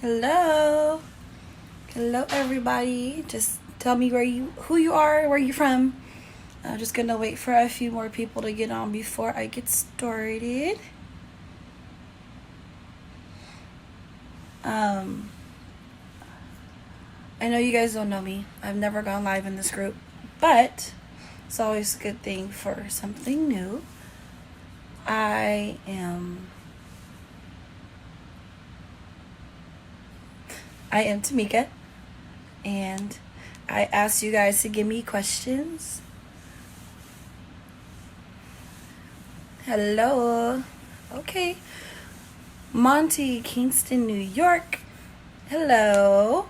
Hello. Hello everybody. Just tell me who you are, where you from. I'm just gonna wait for a few more people to get on before I get started. Um I know you guys don't know me. I've never gone live in this group, but it's always a good thing for something new. I am Tamika, and I asked you guys to give me questions. Hello. Okay. Monty, Kingston, New York. Hello.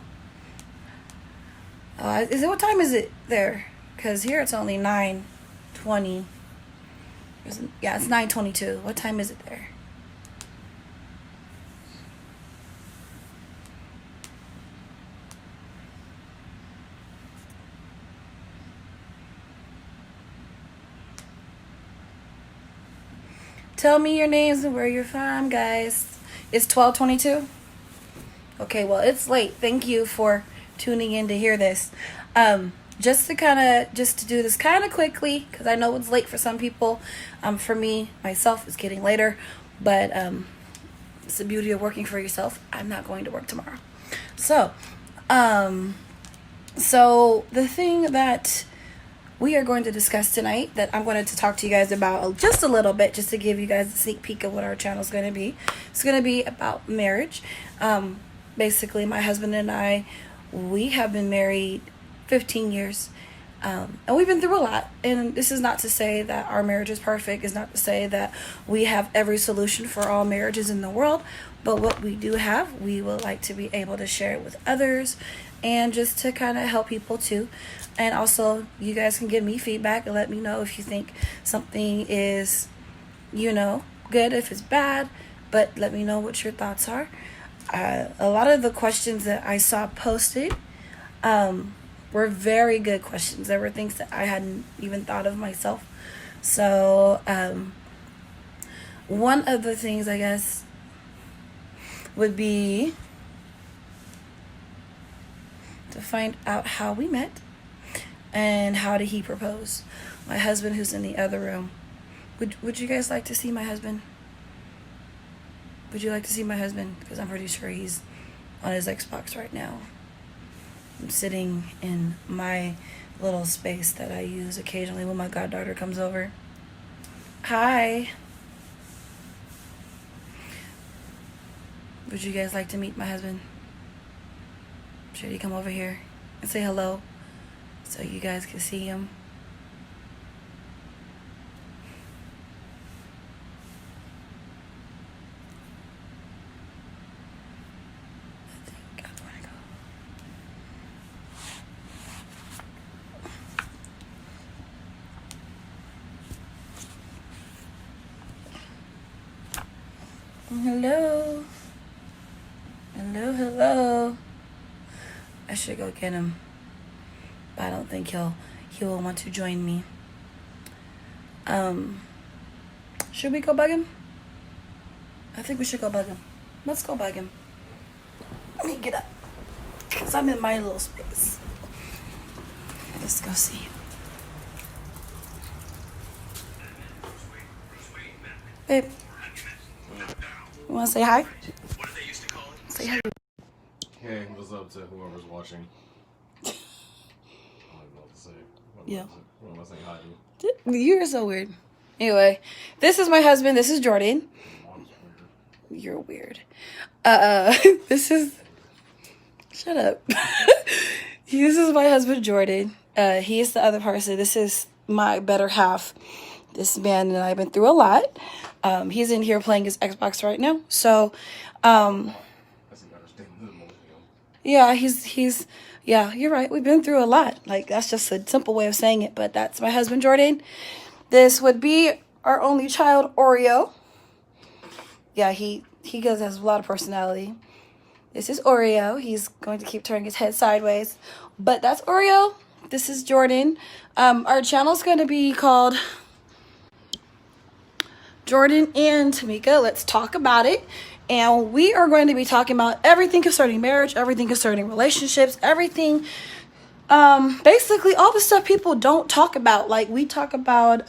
What time is it there? Because here it's only 9:20. Yeah, it's 9:22. What time is it there? Tell me your names and where you're from, guys. It's 12:22. Okay, well, it's late. Thank you for tuning in to hear this. Just to do this kind of quickly, because I know it's late for some people. For me, myself, it's getting later, but it's the beauty of working for yourself. I'm not going to work tomorrow. So the thing that we are going to discuss tonight, that I'm going to talk to you guys about just a little bit, just to give you guys a sneak peek of what our channel is going to be. It's going to be about marriage. Basically, my husband and I, we have been married 15 years. And we've been through a lot. And this is not to say that our marriage is perfect. It's not to say that we have every solution for all marriages in the world. But what we do have, we would like to be able to share it with others, and just to kind of help people too. And also, you guys can give me feedback and let me know if you think something is, good, if it's bad. But let me know what your thoughts are. A lot of the questions that I saw posted were very good questions. There were things that I hadn't even thought of myself. So one of the things, I guess, would be to find out how we met and how did he propose. My husband, who's in the other room. Would you guys like to see my husband? Would you like to see my husband? Because I'm pretty sure he's on his Xbox right now. I'm sitting in my little space that I use occasionally when my goddaughter comes over. Hi. Would you guys like to meet my husband? Should he come over here and say hello so you guys can see him? Hello. Hello. I should go get him, but I don't think he will want to join me. Should we go bug him? I think we should go bug him. Let's go bug him. Let me get up, because I'm in my little space. Let's go see him. Babe, you want to say hi? Say hi. Hey, what's up to whoever's watching? I don't know what to say. What am I saying hi to? You're so weird. Anyway, this is my husband. This is Jordan. You're weird. This is... Shut up. This is my husband, Jordan. He is the other person. This is my better half. This man and I have been through a lot. He's in here playing his Xbox right now. So, yeah, yeah, you're right. We've been through a lot. Like, that's just a simple way of saying it. But that's my husband, Jordan. This would be our only child, Oreo. Yeah, he has a lot of personality. This is Oreo. He's going to keep turning his head sideways. But that's Oreo. This is Jordan. Our channel's going to be called Jordan and Tamika. Let's talk about it. And we are going to be talking about everything concerning marriage, everything concerning relationships, everything, basically all the stuff people don't talk about. Like, we talk about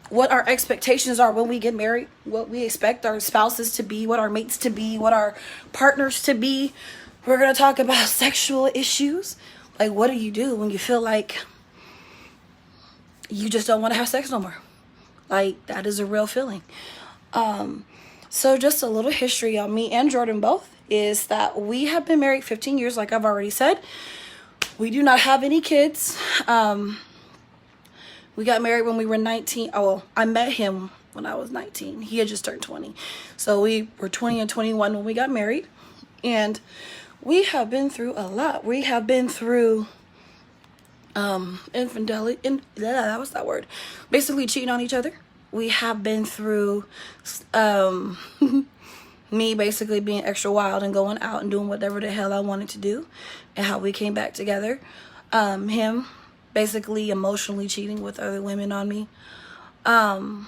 what our expectations are when we get married, what we expect our spouses to be, what our mates to be, what our partners to be. We're going to talk about sexual issues. Like, what do you do when you feel like you just don't want to have sex no more? Like, that is a real feeling. So just a little history on me and Jordan both is that we have been married 15 years, like I've already said. We do not have any kids. We got married when we were 19. Oh, well, I met him when I was 19. He had just turned 20. So we were 20 and 21 when we got married. And we have been through a lot. We have been through infidelity. That was that word. Basically cheating on each other. We have been through me basically being extra wild and going out and doing whatever the hell I wanted to do, and how we came back together. Him basically emotionally cheating with other women on me. And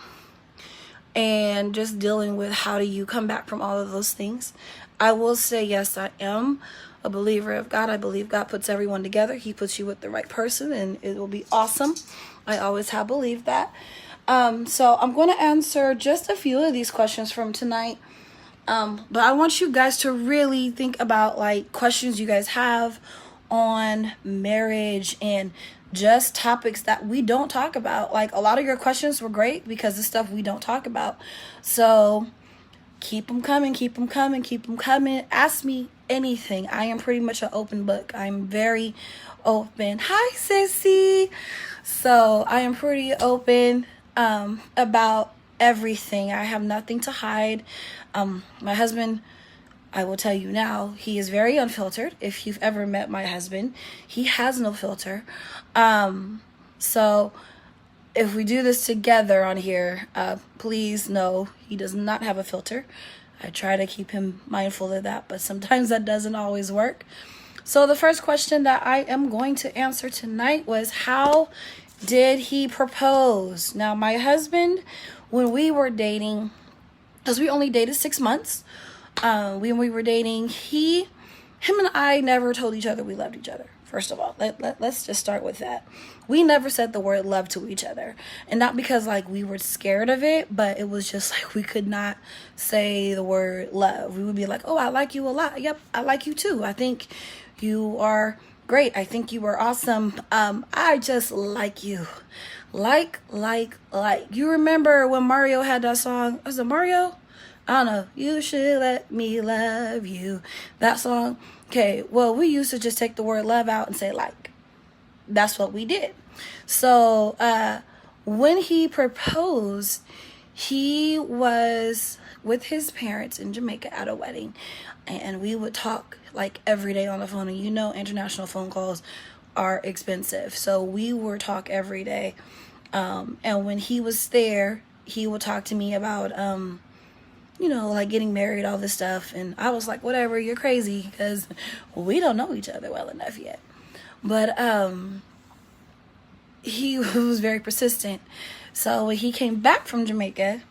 just dealing with how do you come back from all of those things. I will say, yes, I am a believer of God. I believe God puts everyone together. He puts you with the right person and it will be awesome. I always have believed that. So I'm going to answer just a few of these questions from tonight. But I want you guys to really think about like questions you guys have on marriage and just topics that we don't talk about. Like, a lot of your questions were great because of stuff we don't talk about. So keep them coming, keep them coming, keep them coming. Ask me anything. I am pretty much an open book. I'm very open. Hi, sissy. So I am pretty open about everything. I have nothing to hide. My husband, I will tell you now, he is very unfiltered. If you've ever met my husband, he has no filter. So if we do this together on here, please know he does not have a filter. I try to keep him mindful of that, but sometimes that doesn't always work. So the first question that I am going to answer tonight was, how did he propose? Now, my husband, when we were dating, because we only dated 6 months, when we were dating, him and I never told each other we loved each other. First of all, let's just start with that. We never said the word love to each other. And not because like we were scared of it, but it was just like we could not say the word love. We would be like, oh, I like you a lot. Yep, I like you too. I think you are great. I think you are awesome. I just like you. Like. You remember when Mario had that song? Was it Mario? I don't know. You should let me love you. That song. Okay, well, we used to just take the word love out and say like. That's what we did. So when he proposed, he was with his parents in Jamaica at a wedding. And we would talk like every day on the phone. And you know, international phone calls are expensive. So we would talk every day. And when he was there, he would talk to me about, you know, like getting married, all this stuff. And I was like, whatever, you're crazy, because we don't know each other well enough yet. But he was very persistent. So when he came back from Jamaica,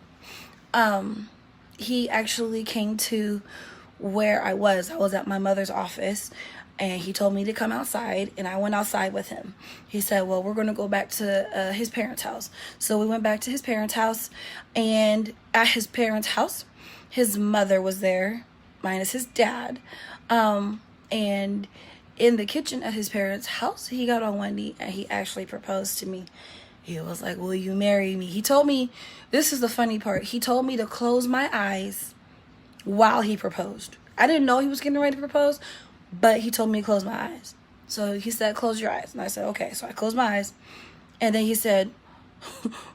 he actually came to where I was. I was at my mother's office, and he told me to come outside, and I went outside with him. He said, well, we're going to go back to his parents' house. So we went back to his parents' house, and at his parents' house, his mother was there, minus his dad. And in the kitchen at his parents' house, he got on one knee, and he actually proposed to me. He was like, will you marry me? He told me, this is the funny part, he told me to close my eyes while he proposed. I didn't know he was getting ready to propose, but he told me to close my eyes. So he said, close your eyes. And I said, okay. So I closed my eyes. And then he said,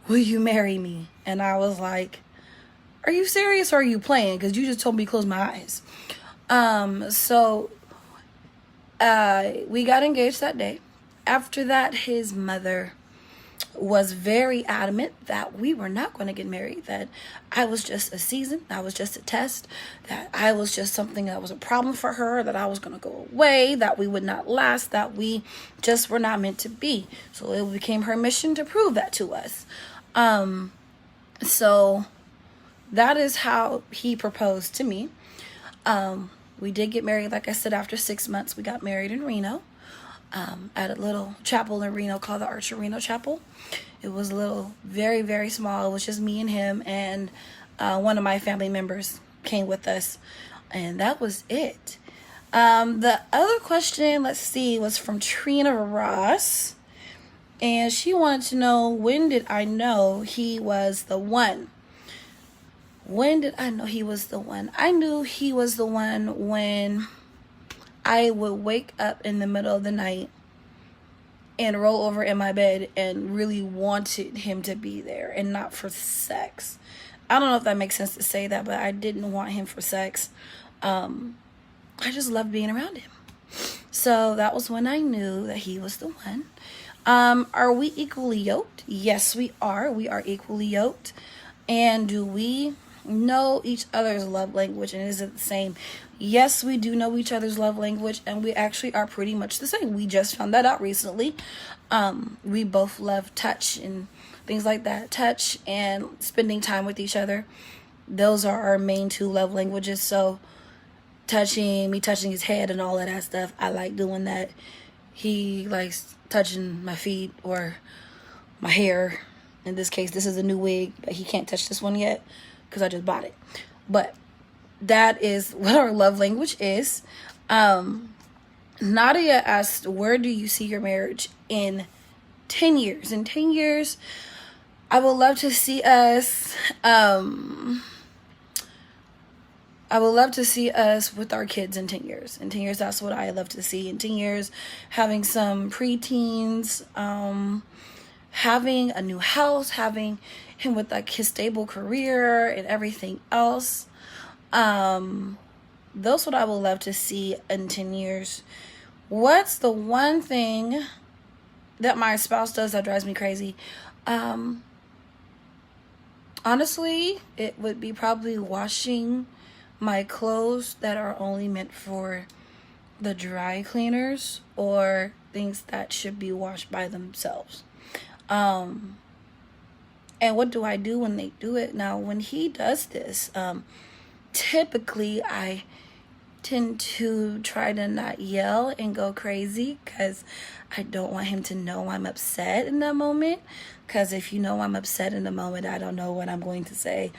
will you marry me? And I was like, are you serious or are you playing? Because you just told me to close my eyes. So we got engaged that day. After that, his mother was very adamant that we were not going to get married, that I was just a season, I was just a test, that I was just something that was a problem for her, that I was going to go away, that we would not last, that we just were not meant to be. So it became her mission to prove that to us. So that is how he proposed to me. We did get married, like I said, after 6 months. We got married in Reno, at a little chapel in Reno called the Arch of Reno Chapel. It was a little, very, very small. It was just me and him, and one of my family members came with us, and that was it. The other question, let's see, was from Trina Ross, and she wanted to know, when did I know he was the one? When did I know he was the one? I knew he was the one when I would wake up in the middle of the night and roll over in my bed and really wanted him to be there, and not for sex. I don't know if that makes sense to say that, but I didn't want him for sex. I just loved being around him. So that was when I knew that he was the one. Are we equally yoked? Yes, we are. We are equally yoked. And do we know each other's love language, and is it the same? Yes, we do know each other's love language, and we actually are pretty much the same. We just found that out recently. We both love touch and things like that. Touch and spending time with each other. Those are our main two love languages. So touching his head and all of that stuff, I like doing that. He likes touching my feet or my hair. In this case, this is a new wig, but he can't touch this one yet because I just bought it. But that is what our love language is. Nadia asked, where do you see your marriage in 10 years? In 10 years, I would love to see us, with our kids in 10 years. In 10 years, that's what I love to see. In 10 years, having some preteens, having a new house, having him with like his stable career and everything else. That's what I would love to see in 10 years. What's the one thing that my spouse does that drives me crazy? Honestly, it would be probably washing my clothes that are only meant for the dry cleaners, or things that should be washed by themselves. And what do I do when they do it? Now, when he does this, typically I tend to try to not yell and go crazy, because I don't want him to know I'm upset in that moment. Because if you know I'm upset in the moment, I don't know what I'm going to say.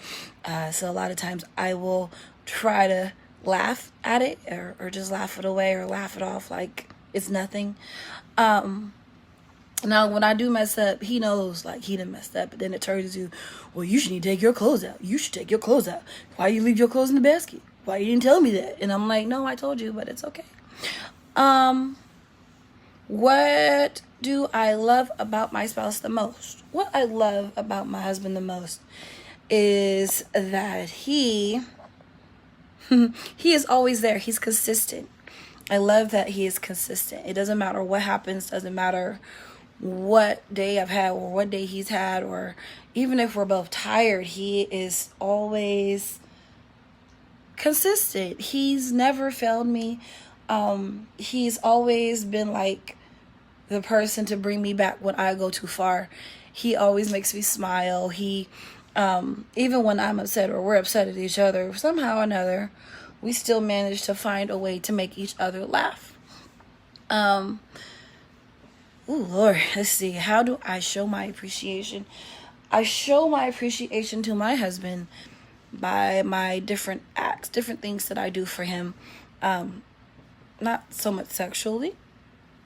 So a lot of times I will try to laugh at it, or just laugh it away, or laugh it off like it's nothing. Now, when I do mess up, he knows like he done messed up. But then it turns into, well, you should need to take your clothes out. You should take your clothes out. Why you leave your clothes in the basket? Why you didn't tell me that? And I'm like, no, I told you, but it's okay. What do I love about my spouse the most? What I love about my husband the most is that he is always there. He's consistent. I love that he is consistent. It doesn't matter what happens. Doesn't matter what day I've had or what day he's had, or even if we're both tired, he is always consistent. He's never failed me. He's always been like the person to bring me back when I go too far. He always makes me smile. He, even when I'm upset or we're upset at each other, somehow or another, we still manage to find a way to make each other laugh. Oh, Lord, let's see. How do I show my appreciation? I show my appreciation to my husband by my different acts, different things that I do for him. Not so much sexually.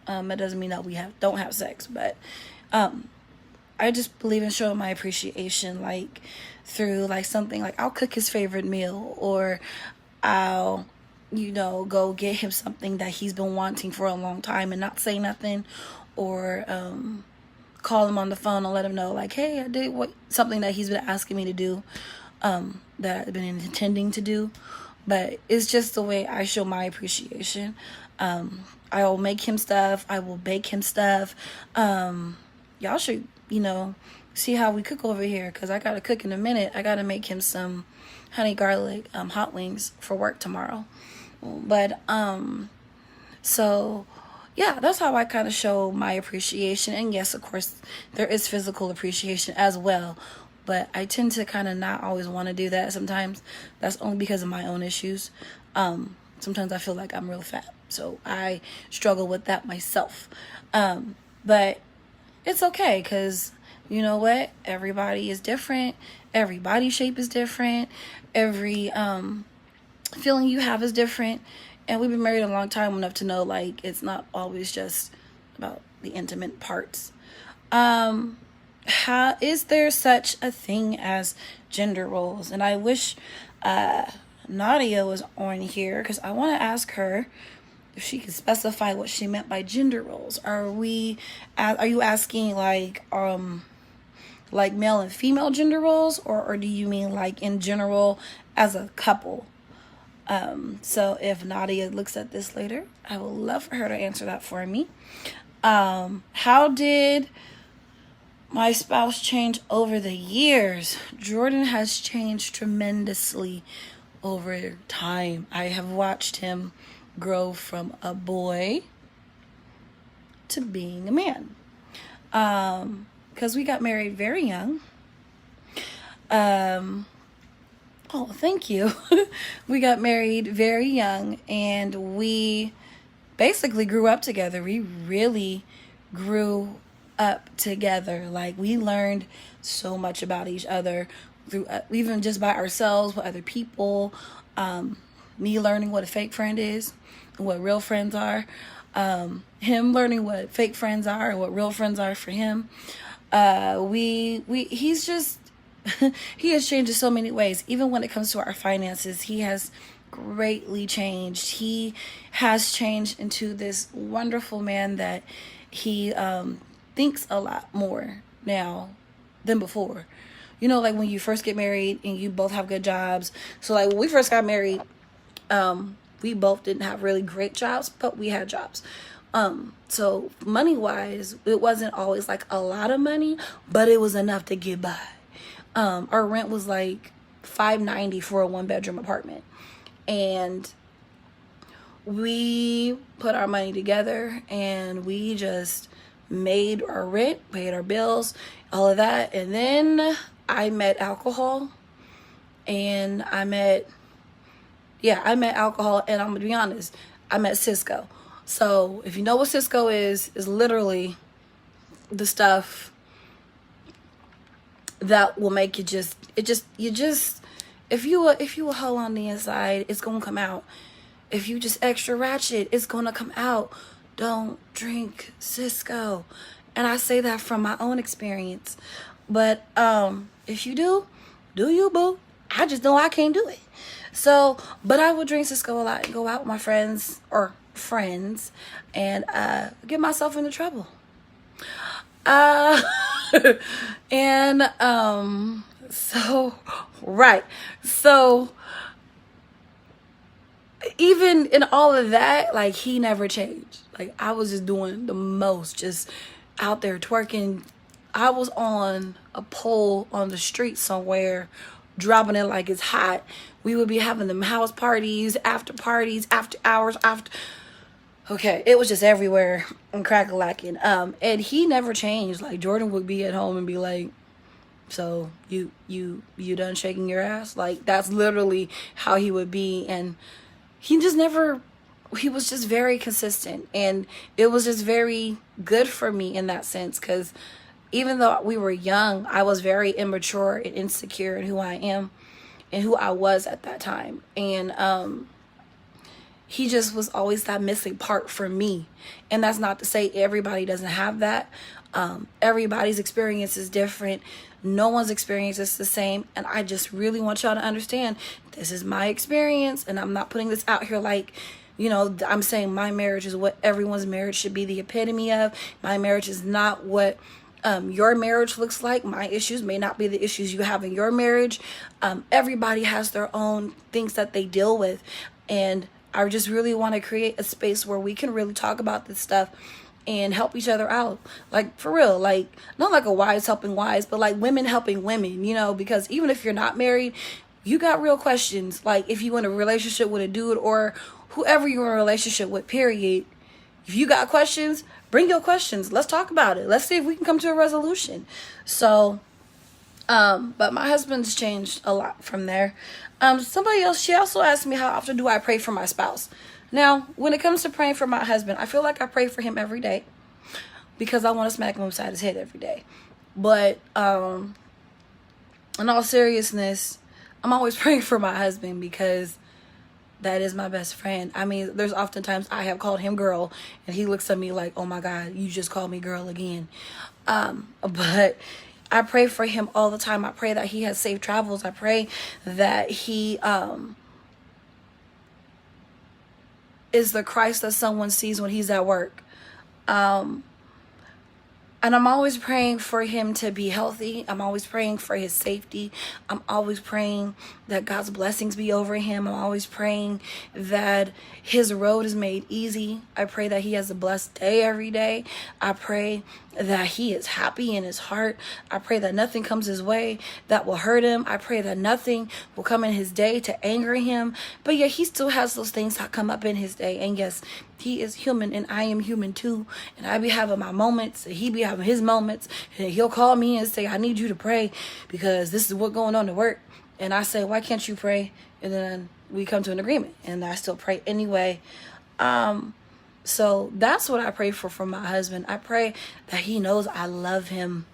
It doesn't mean that we don't have sex, but I just believe in showing my appreciation, like through like something like I'll cook his favorite meal, or I'll, go get him something that he's been wanting for a long time and not say nothing, or call him on the phone and let him know like, hey, I did something that he's been asking me to do, that I've been intending to do. But it's just the way I show my appreciation. I will make him stuff. I will bake him stuff. Y'all should, see how we cook over here, because I got to cook in a minute. I got to make him some honey garlic hot wings for work tomorrow. But so yeah, that's how I kind of show my appreciation. And yes, of course, there is physical appreciation as well. but I tend to kind of not always want to do that sometimes. That's only because of my own issues. Sometimes I feel like I'm real fat, so I struggle with that myself. But it's okay, because you know what? Everybody is different. Every body shape is different. Every feeling you have is different. And we've been married a long time enough to know, like, it's not always just about the intimate parts. How is there such a thing as gender roles? And I wish Nadia was on here, because I want to ask her if she could specify what she meant by gender roles. Are you asking like male and female gender roles, or do you mean like in general as a couple? So if Nadia looks at this later, I would love for her to answer that for me. How did my spouse change over the years? Jordan has changed tremendously over time. I have watched him grow from a boy to being a man. Because we got married very young. Oh, thank you. We got married very young, and we basically grew up together. We really grew up together. Like, we learned so much about each other through even just by ourselves, with other people. Me learning what a fake friend is and what real friends are. Him learning what fake friends are and what real friends are for him. He's just he has changed in so many ways. Even when it comes to our finances, he has greatly changed. He has changed into this wonderful man that he thinks a lot more now than before. You know, like when you first get married and you both have good jobs. So like when we first got married, we both didn't have really great jobs, but we had jobs. So money wise, it wasn't always like a lot of money, but it was enough to get by. Our rent was like $590 for a 1-bedroom apartment, and we put our money together and we just made our rent, paid our bills, all of that. And then I met alcohol, and I met alcohol, and I'm gonna be honest, I met Cisco. So if you know what Cisco is literally the stuff that will make you if you a hoe on the inside, it's gonna come out. If you just extra ratchet, it's gonna come out. Don't drink Cisco. And I say that from my own experience. But if you do you, boo. I just know I can't do it. So, but I would drink Cisco a lot and go out with my friends and get myself into trouble. So even in all of that, like, he never changed. Like, I was just doing the most, just out there twerking. I was on a pole on the street somewhere, dropping it like it's hot. We would be having them house parties, after hours, okay, it was just everywhere and crack-a-lacking. And he never changed. Like, Jordan would be at home and be like, so you done shaking your ass? Like, that's literally how he would be. And he was just very consistent, and it was just very good for me in that sense, because even though we were young, I was very immature and insecure in who I am and who I was at that time. And he just was always that missing part for me. And that's not to say everybody doesn't have that. Everybody's experience is different. No one's experience is the same. And I just really want y'all to understand, this is my experience, and I'm not putting this out here like, you know, I'm saying my marriage is what everyone's marriage should be the epitome of. My marriage is not what your marriage looks like. My issues may not be the issues you have in your marriage. Everybody has their own things that they deal with. And I just really want to create a space where we can really talk about this stuff and help each other out. Like, for real, like, not like a wives helping wives, but like women helping women, you know, because even if you're not married, you got real questions. Like, if you in a relationship with a dude or whoever you're in a relationship with, period, if you got questions, bring your questions. Let's talk about it. Let's see if we can come to a resolution. So But my husband's changed a lot from there. Somebody else, she also asked me how often do I pray for my spouse. Now, when it comes to praying for my husband, I feel like I pray for him every day because I want to smack him upside his head every day. But in all seriousness, I'm always praying for my husband because that is my best friend. I mean, there's oftentimes I have called him girl and he looks at me like, oh my God, you just called me girl again. But I pray for him all the time. I pray that he has safe travels. I pray that he is the Christ that someone sees when he's at work. And I'm always praying for him to be healthy. I'm always praying for his safety. I'm always praying that God's blessings be over him. I'm always praying that his road is made easy. I pray that he has a blessed day every day. I pray that he is happy in his heart. I pray that nothing comes his way that will hurt him. I pray that nothing will come in his day to anger him. But yeah, he still has those things that come up in his day. And yes, he is human and I am human too. And I be having my moments and he be having his moments. And he'll call me and say, I need you to pray because this is what's going on at work. And I say, why can't you pray? And then we come to an agreement and I still pray anyway. So that's what I pray for my husband. I pray that he knows I love him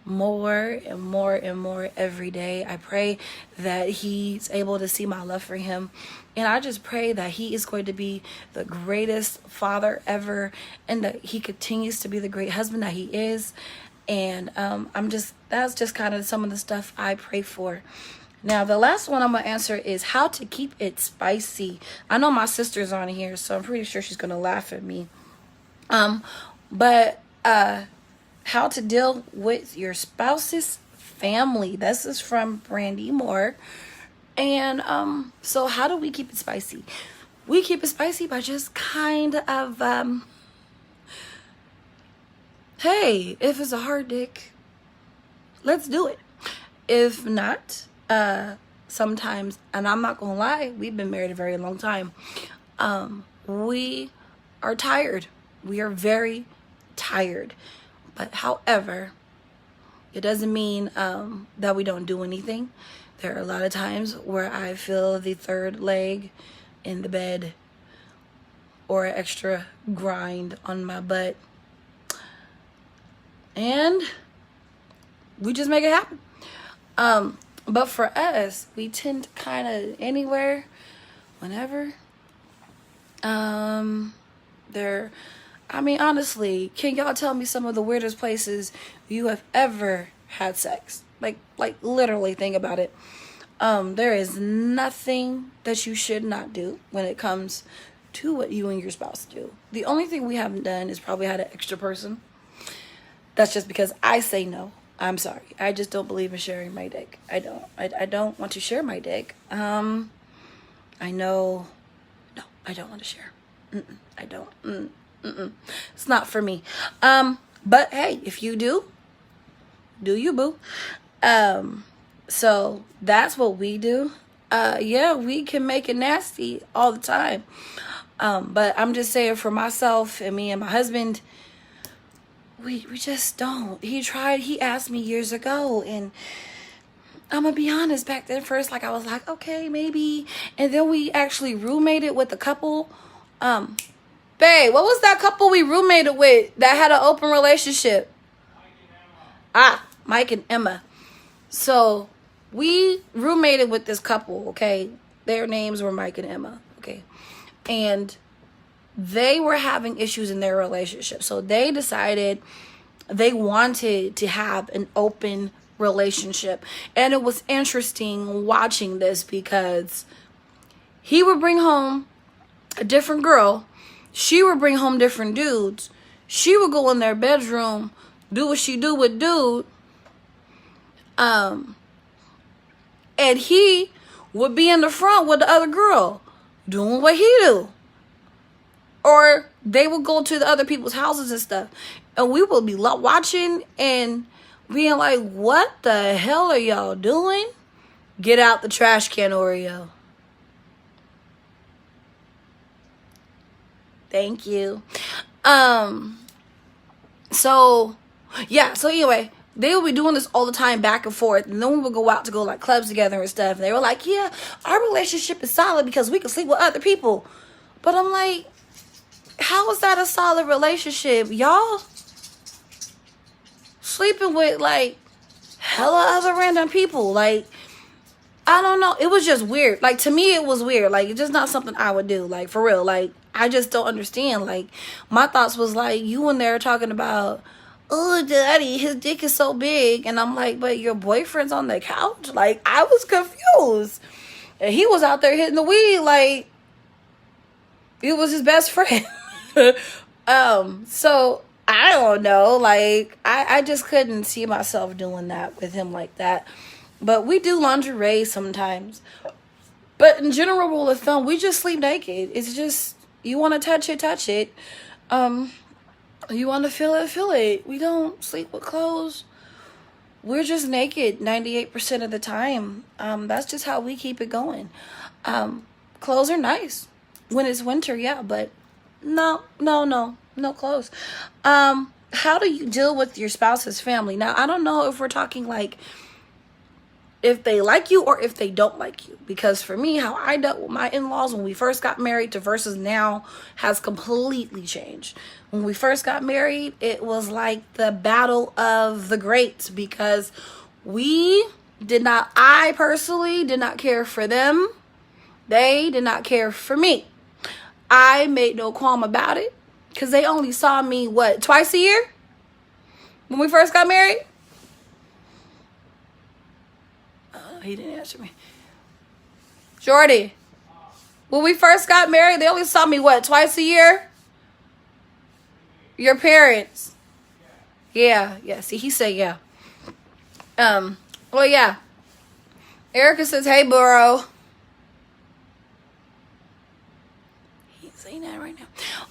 more and more and more every day. I pray that he's able to see my love for him. And I just pray that he is going to be the greatest father ever and that he continues to be the great husband that he is. And that's just kind of some of the stuff I pray for. Now, the last one I'm going to answer is how to keep it spicy. I know my sister's on here, so I'm pretty sure she's going to laugh at me. But how to deal with your spouse's family. This is from Brandy Moore. And so how do we keep it spicy? We keep it spicy by just kind of, hey, if it's a hard dick, let's do it. If not, sometimes, and I'm not gonna lie, we've been married a very long time. We are tired. We are very tired. But however, it doesn't mean that we don't do anything. There are a lot of times where I feel the third leg in the bed or an extra grind on my butt. And we just make it happen. But for us, we tend to kind of anywhere, whenever. Honestly, can y'all tell me some of the weirdest places you have ever had sex? Like literally think about it. There is nothing that you should not do when it comes to what you and your spouse do. The only thing we haven't done is probably had an extra person. That's just because I say no. I'm sorry. I just don't believe in sharing my dick. I don't want to share my dick. I know. No, I don't want to share. I don't. It's not for me. But hey, if you do you, boo. So that's what we do. Yeah, we can make it nasty all the time. But I'm just saying for myself and me and my husband, we just don't. He asked me years ago, and I'm gonna be honest, back then first, I was like, okay, maybe. And then we actually roommated with a couple. Babe, what was that couple we roommated with that had an open relationship? Mike and Emma. So we roommated with this couple, okay? Their names were Mike and Emma, okay? And they were having issues in their relationship. So they decided they wanted to have an open relationship. And it was interesting watching this because he would bring home a different girl. She would bring home different dudes. She would go in their bedroom, do what she do with dude. And he would be in the front with the other girl, doing what he do. Or they would go to the other people's houses and stuff. And we would be watching and being like, what the hell are y'all doing? Get out the trash can, Oreo. Thank you. So anyway, They would be doing this all the time, back and forth, and then we would go out to go like clubs together and stuff. And they were like, "Yeah, our relationship is solid because we can sleep with other people." But I'm like, how is that a solid relationship? Y'all sleeping with like hella other random people. Like, I don't know. It was just weird. Like, to me, it was weird. Like, it's just not something I would do. Like, for real. Like, I just don't understand. Like, my thoughts was like, you in there talking about, oh, daddy, his dick is so big. And I'm like, but your boyfriend's on the couch? Like, I was confused. And he was out there hitting the weed like it was his best friend. So I don't know. Like, I just couldn't see myself doing that with him like that. But we do lingerie sometimes. But in general rule of thumb, we just sleep naked. It's just, you want to touch it, touch it. You want to feel it. We don't sleep with clothes. We're just naked 98% of the time. That's just how we keep it going. Clothes are nice when it's winter, yeah, but no clothes. How do you deal with your spouse's family? Now, I don't know if we're talking like if they like you or if they don't like you. Because for me, how I dealt with my in-laws when we first got married to versus now has completely changed. When we first got married, it was like the battle of the greats because I personally did not care for them. They did not care for me. I made no qualm about it because they only saw me, twice a year? When we first got married? He didn't answer me. Jordy, when we first got married, they only saw me, twice a year? Your parents? Yeah. See, he said yeah. Well, yeah. Erica says, hey, Burrow. He's saying that right now.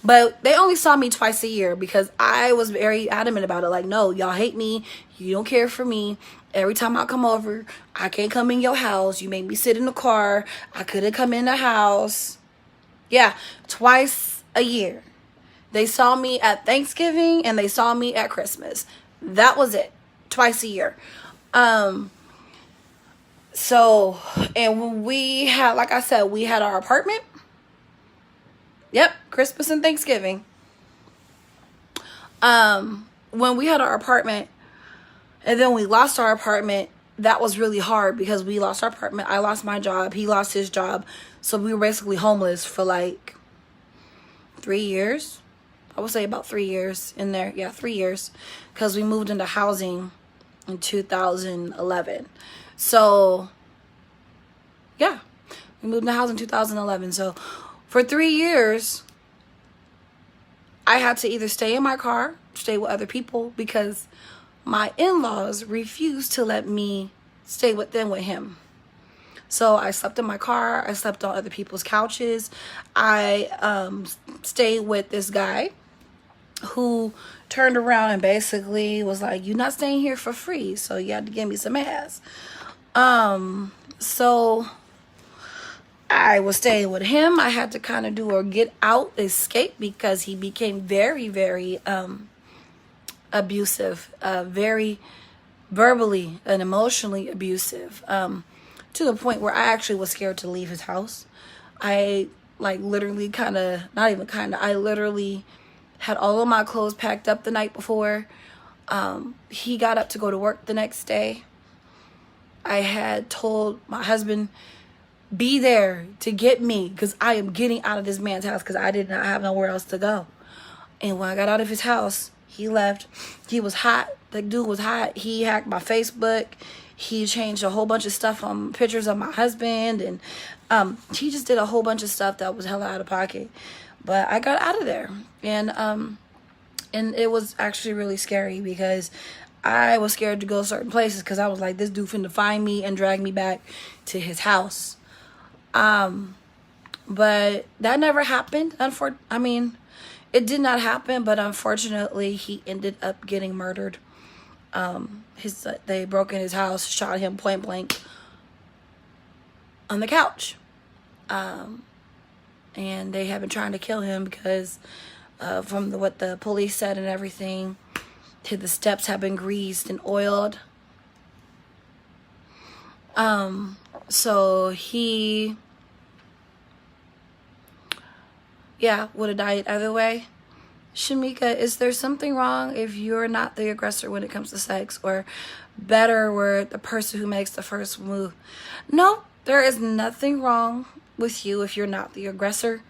But they only saw me twice a year because I was very adamant about it. Like, no, y'all hate me. You don't care for me. Every time I come over, I can't come in your house. You make me sit in the car. I couldn't come in the house. Yeah, twice a year. They saw me at Thanksgiving and they saw me at Christmas. That was it. Twice a year. So, and when we had, like I said, we had our apartment. Yep, Christmas and Thanksgiving. When we had our apartment, and then we lost our apartment, that was really hard because we lost our apartment. I lost my job. He lost his job. So we were basically homeless for like 3 years. I would say about 3 years in there. Yeah, 3 years. Because we moved into housing in 2011. So, yeah. We moved into housing in 2011. So, for 3 years, I had to either stay in my car, stay with other people, because my in-laws refused to let me stay with them with him. So I slept in my car. I slept on other people's couches. I stayed with this guy who turned around and basically was like, you're not staying here for free, so you had to give me some ass. So I was staying with him. I had to kind of do a get out, escape, because he became very, very abusive, very verbally and emotionally abusive, to the point where I actually was scared to leave his house. I literally I literally had all of my clothes packed up the night before. He got up to go to work the next day. I had told my husband, be there to get me because I am getting out of this man's house because I did not have nowhere else to go. And when I got out of his house, he left. He was hot. The dude was hot. He hacked my Facebook. He changed a whole bunch of stuff on pictures of my husband. And he just did a whole bunch of stuff that was hella out of pocket. But I got out of there. And it was actually really scary because I was scared to go certain places because I was like, this dude finna find me and drag me back to his house. But that never happened. It did not happen, but unfortunately, he ended up getting murdered. They broke in his house, shot him point blank on the couch. And they have been trying to kill him because from what the police said and everything, The steps have been greased and oiled. So he, yeah, would have died either way. Shamika, is there something wrong if you're not the aggressor when it comes to sex, or better where the person who makes the first move? No, there is nothing wrong with you if you're not the aggressor.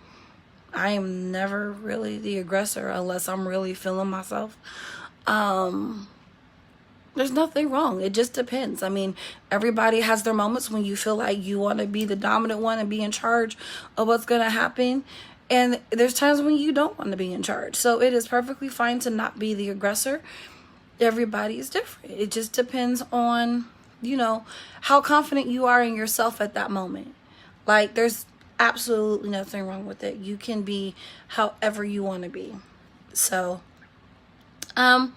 I am never really the aggressor unless I'm really feeling myself. There's nothing wrong. It just depends. I mean, everybody has their moments when you feel like you want to be the dominant one and be in charge of what's going to happen. And there's times when you don't want to be in charge. So it is perfectly fine to not be the aggressor. Everybody is different. It just depends on, you know, how confident you are in yourself at that moment. Like, there's absolutely nothing wrong with it. You can be however you want to be. So, so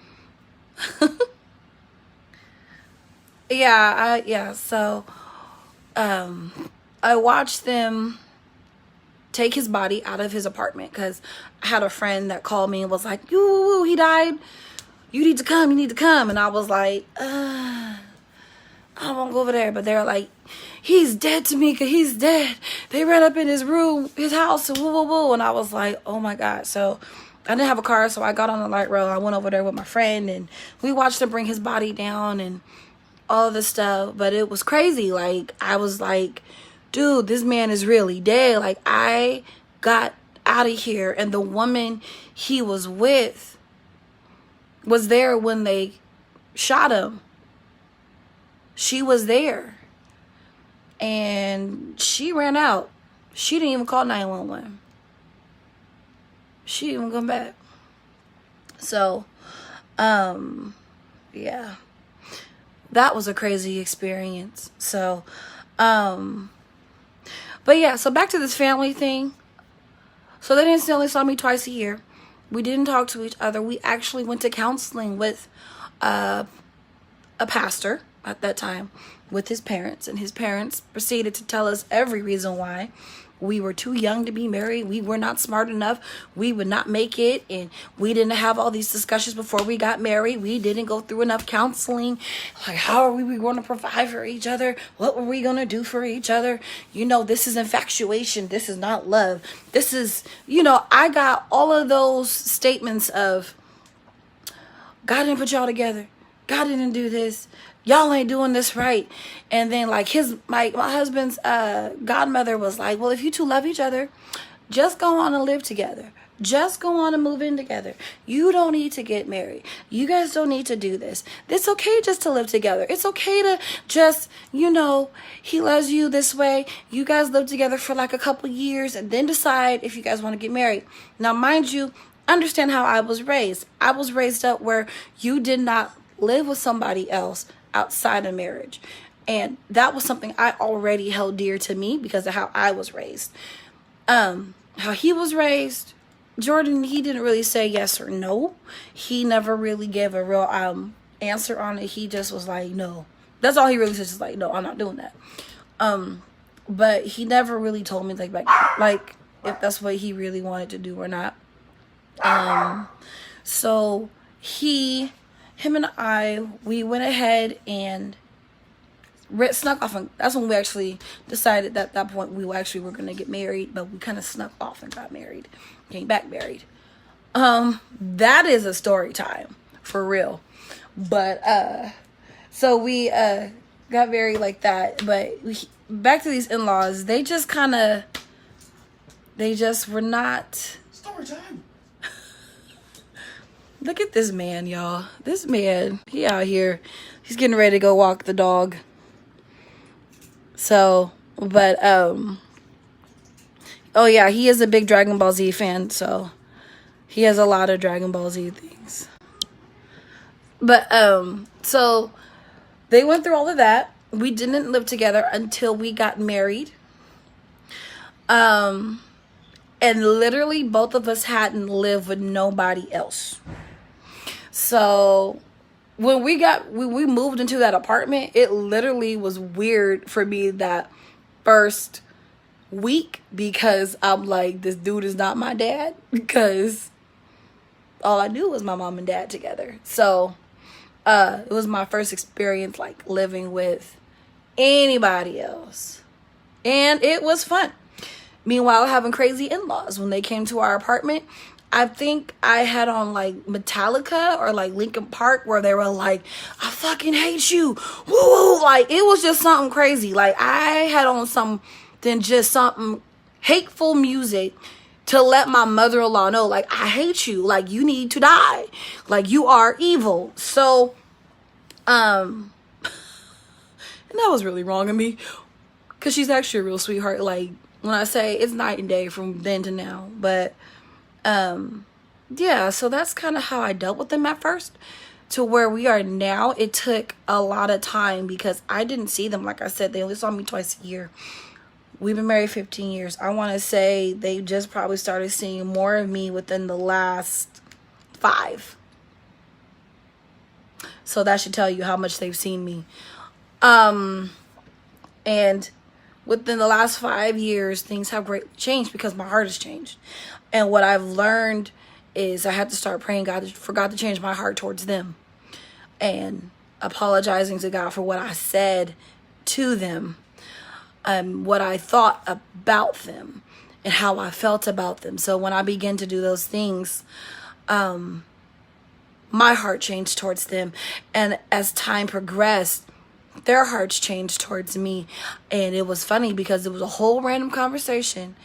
I watched them take his body out of his apartment because I had a friend that called me and was like, "Yoo, he died. You need to come. And I was like, I won't go over there. But they're like, he's dead, Tamika, he's dead. They ran up in his room, his house, and woo. And I was like, oh my God. So I didn't have a car, so I got on the light rail. I went over there with my friend, and we watched him bring his body down and all this stuff. But it was crazy. Like, I was like, dude, this man is really dead. Like, I got out of here, and the woman he was with was there when they shot him. She was there, and she ran out. She didn't even call 911. She didn't even come back. So, yeah, that was a crazy experience. So, but yeah, so back to this family thing. So they didn't only saw me twice a year. We didn't talk to each other. We actually went to counseling with a pastor at that time with his parents, and his parents proceeded to tell us every reason why we were too young to be married. We were not smart enough. We would not make it, and we didn't have all these discussions before we got married. We didn't go through enough counseling. Like, how are we going to provide for each other? What were we going to do for each other? You know, this is infatuation. This is not love. This is, you know, I got all of those statements of, God didn't put y'all together. God didn't do this. Y'all ain't doing this right. And then, like, my husband's godmother was like, well, if you two love each other, just go on and live together. Just go on and move in together. You don't need to get married. You guys don't need to do this. It's okay just to live together. It's okay to just, you know, he loves you this way. You guys live together for like a couple years and then decide if you guys want to get married. Now, mind you, understand how I was raised. I was raised up where you did not live with somebody else outside of marriage. And that was something I already held dear to me because of how I was raised. How he was raised, Jordan, he didn't really say yes or no. He never really gave a real answer on it. He just was like, no. That's all he really said, just like, no, I'm not doing that. But he never really told me like if that's what he really wanted to do or not. So him and I, we went ahead and snuck off, and that's when we actually decided that at that point we were going to get married, but we kind of snuck off and got married, came back married. That is a story time for real. But so we got married like that. But back to these in-laws, they just were not Story time. Look at this man, y'all. This man, he out here. He's getting ready to go walk the dog. So, but, oh yeah, he is a big Dragon Ball Z fan, so he has a lot of Dragon Ball Z things. But, so they went through all of that. We didn't live together until we got married. And literally both of us hadn't lived with nobody else. So when we moved into that apartment, it literally was weird for me that first week because I'm like, this dude is not my dad, because all I knew was my mom and dad together. So it was my first experience like living with anybody else, and it was fun. Meanwhile, having crazy in-laws. When they came to our apartment, I think I had on like Metallica or like Linkin Park, where they were like, I fucking hate you, woo. Like, it was just something crazy. Like, I had on something hateful music to let my mother-in-law know, like, I hate you, like, you need to die, like, you are evil. So and that was really wrong of me, because she's actually a real sweetheart. Like, when I say, it's night and day from then to now. But yeah, so that's kind of how I dealt with them at first, to where we are now. It took a lot of time because I didn't see them. Like I said, they only saw me twice a year. We've been married 15 years. I want to say they just probably started seeing more of me within the last 5. So that should tell you how much they've seen me. And within the last 5 years, things have greatly changed because my heart has changed. And what I've learned is I had to start praying for God to change my heart towards them, and apologizing to God for what I said to them, what I thought about them, and how I felt about them. So when I began to do those things, my heart changed towards them. And as time progressed, their hearts changed towards me. And it was funny because it was a whole random conversation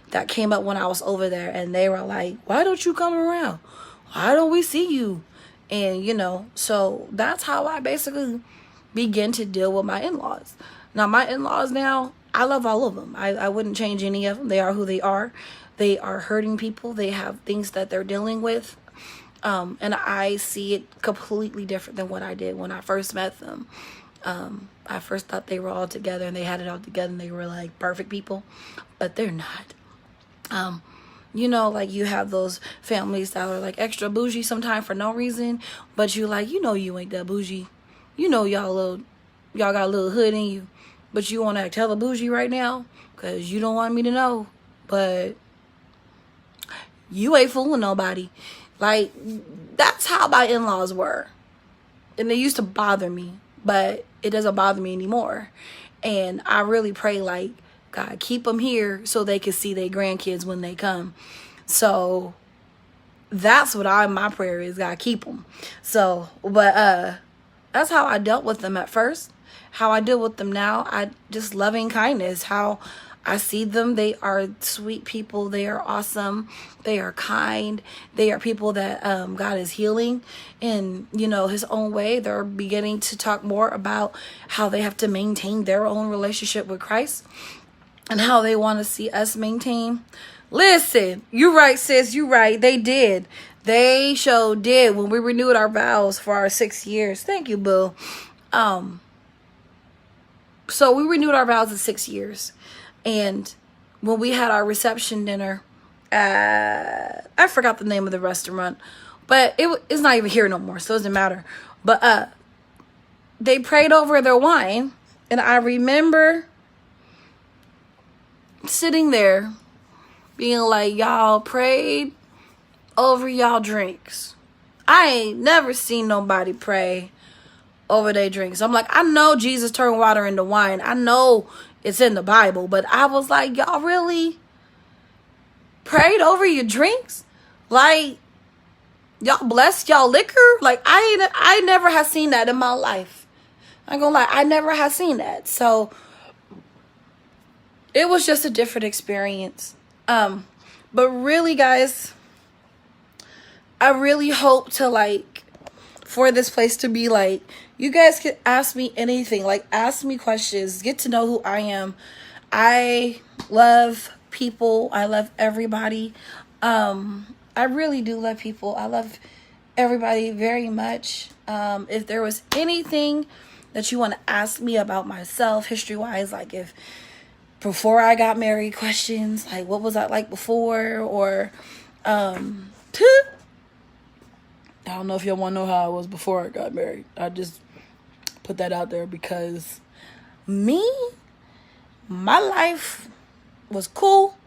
that came up when I was over there, and they were like, why don't you come around? Why don't we see you? And, you know, so that's how I basically begin to deal with my in-laws. Now, my in-laws now, I love all of them. I wouldn't change any of them. They are who they are. They are hurting people. They have things that they're dealing with. And I see it completely different than what I did when I first met them. I first thought they were all together and they had it all together and they were like perfect people, but they're not. You know, like, you have those families that are like extra bougie sometimes for no reason, but you like, you know, you ain't that bougie. You know, y'all got a little hood in you, but you want to act hella bougie right now because you don't want me to know, but you ain't fooling nobody. Like, that's how my in-laws were. And they used to bother me, but it doesn't bother me anymore. And I really pray, like, God, keep them here so they can see their grandkids when they come. So that's what my prayer is, God, keep them. So, but that's how I dealt with them at first. How I deal with them now, I just loving kindness. How I see them, they are sweet people. They are awesome. They are kind. They are people that God is healing in, you know, his own way. They're beginning to talk more about how they have to maintain their own relationship with Christ and how they want to see us maintain. Listen, you right, sis, you right. They did. They sure did when we renewed our vows for our 6 years. Thank you, boo. So we renewed our vows in 6 years. And when we had our reception dinner, I forgot the name of the restaurant, but it's not even here no more, so it doesn't matter. But they prayed over their wine, and I remember sitting there being like, y'all prayed over y'all drinks. I ain't never seen nobody pray over their drinks. I'm like, I know Jesus turned water into wine. I know it's in the Bible, but I was like, y'all really prayed over your drinks? Like, y'all blessed y'all liquor? Like, I never have seen that in my life. I ain't gonna lie, I never have seen that. So it was just a different experience. But really, guys, I really hope to, like, for this place to be like, you guys can ask me anything. Like, ask me questions. Get to know who I am. I love people. I love everybody. I really do love people. I love everybody very much. If there was anything that you want to ask me about myself, history-wise, like if before I got married, questions like what was I like before, or I don't know if y'all want to know how I was before I got married. I just put that out there because my life was cool,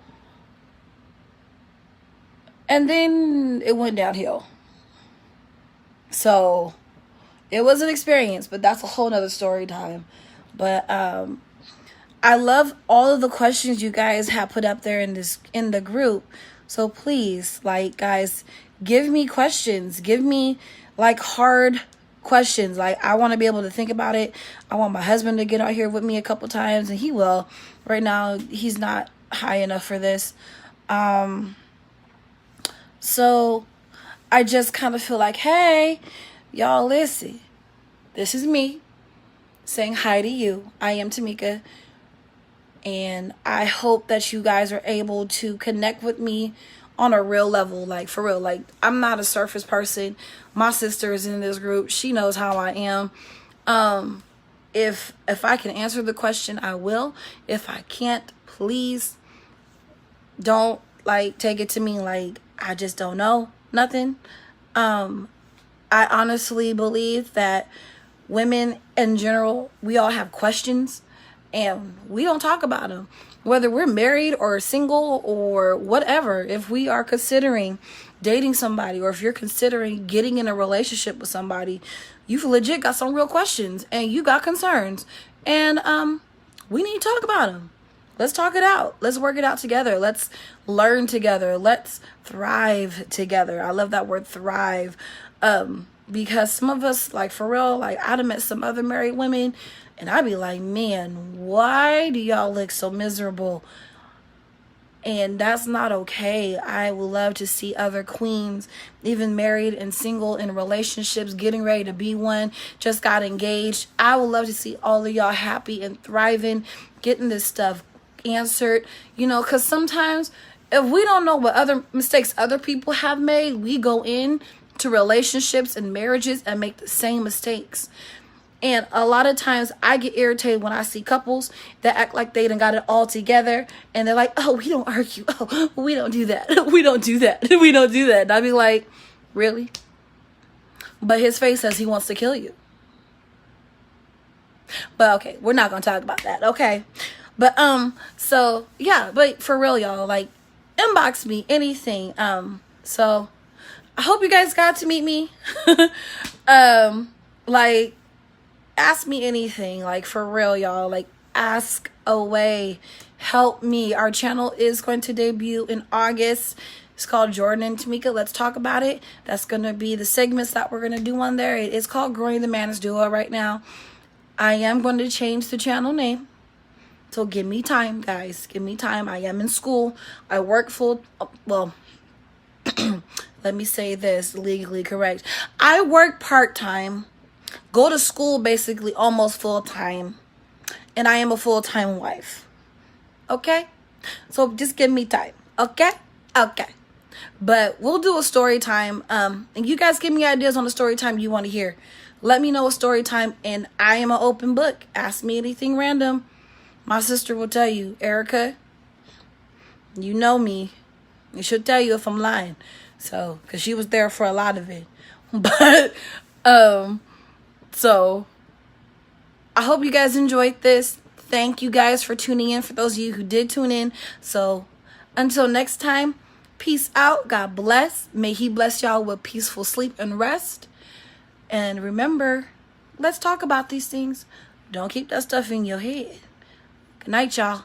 and then it went downhill. So it was an experience, but that's a whole nother story time. But I love all of the questions you guys have put up there in the group. So please, like, guys, give me questions. Give me like hard questions. Like, I want to be able to think about it. I want my husband to get out here with me a couple times, and he will. Right now, he's not high enough for this. So I just kind of feel like, hey, y'all, listen. This is me saying hi to you. I am Tamika. And I hope that you guys are able to connect with me on a real level, like for real. Like, I'm not a surface person. My sister is in this group. She knows how I am. If I can answer the question, I will. If I can't, please don't like take it to me like I just don't know nothing. I honestly believe that women in general, we all have questions and we don't talk about them. Whether we're married or single or whatever, if we are considering dating somebody or if you're considering getting in a relationship with somebody, you've legit got some real questions and you got concerns. And we need to talk about them. Let's talk it out. Let's work it out together. Let's learn together. Let's thrive together. I love that word, thrive. Because some of us, like for real, like I'd have met some other married women and I'd be like, man, why do y'all look so miserable? And that's not okay. I would love to see other queens, even married and single in relationships, getting ready to be one, just got engaged. I would love to see all of y'all happy and thriving, getting this stuff answered, you know, because sometimes if we don't know what other mistakes other people have made, we go in to relationships and marriages and make the same mistakes. And a lot of times I get irritated when I see couples that act like they done got it all together and they're like, oh, we don't argue. Oh, we don't do that. We don't do that. We don't do that. And I'd be like, really? But his face says he wants to kill you. But okay, we're not going to talk about that. Okay. But so yeah, but for real, y'all, like inbox me anything. So I hope you guys got to meet me. Like ask me anything, like for real, y'all, like ask away, help me. Our channel is going to debut in August. It's called Jordan and Tamika Let's Talk About It. That's going to be the segments that we're going to do on there. It is called Growing the Man's Duo right now. I am going to change the channel name. So give me time, guys. Give me time. I am in school. I work well, let me say this legally correct. I work part-time, go to school basically almost full-time, and I am a full-time wife. Okay? So just give me time. Okay? Okay. But we'll do a story time. And you guys give me ideas on the story time you want to hear. Let me know a story time, and I am an open book. Ask me anything random. My sister will tell you, Erica, you know me. And she'll tell you if I'm lying. So, because she was there for a lot of it. But, so, I hope you guys enjoyed this. Thank you guys for tuning in, for those of you who did tune in. So, until next time, peace out. God bless. May he bless y'all with peaceful sleep and rest. And remember, let's talk about these things. Don't keep that stuff in your head. Good night, y'all.